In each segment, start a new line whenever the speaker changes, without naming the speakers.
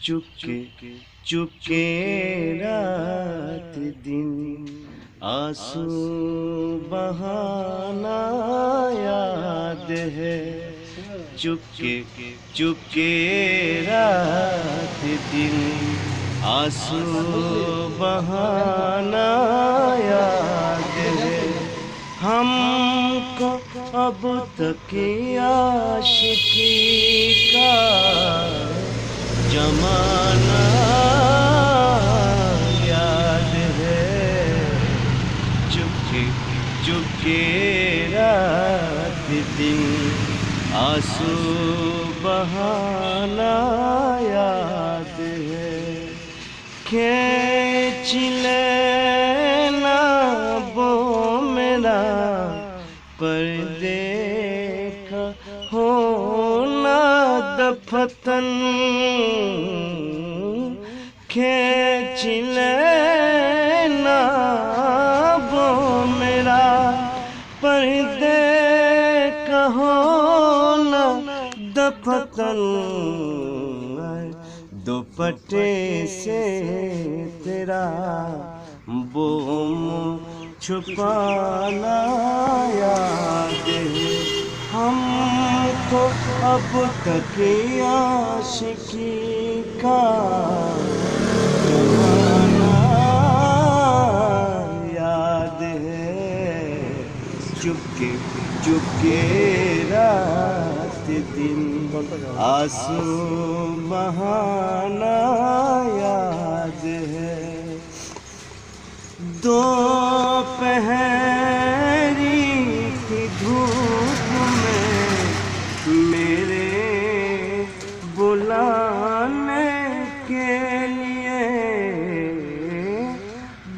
चुपके चुपके रात दिन आंसू बहाना याद है। चुपके चुपके रात दिन आंसू बहाना याद है। हमको अब तक आशिकी का जमाना याद है। चुपके चुपके रात दिन आंसू बहाना याद है। खींच लेना वो मेरा पर्दे का होना दफतन। खींच लेना वो मेरा पर्दे का होना दफतन। दुपट्टे से तेरा वो छुपाना याद है। हमको अब तक आशिकी का जमाना याद है। चुपके चुपके रात दिन आंसू बहाना याद है। दोपहरी की धूप में मेरे बुलाने के लिए,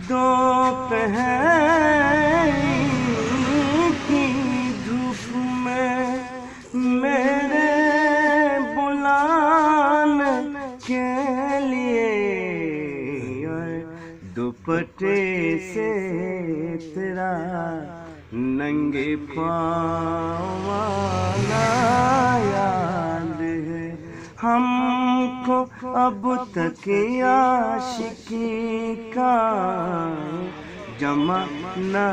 दोपहरी की धूप में मेरे बुलाने के लिए दुपट्टे से तेरा नंगे पाँव आना याद है। हमको अब तक आशिकी का जमाना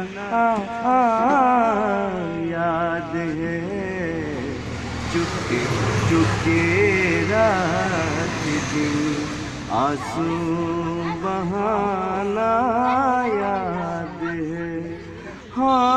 याद है। चुपके चुपके रात दिन आंसू बहाना याद है। हाँ।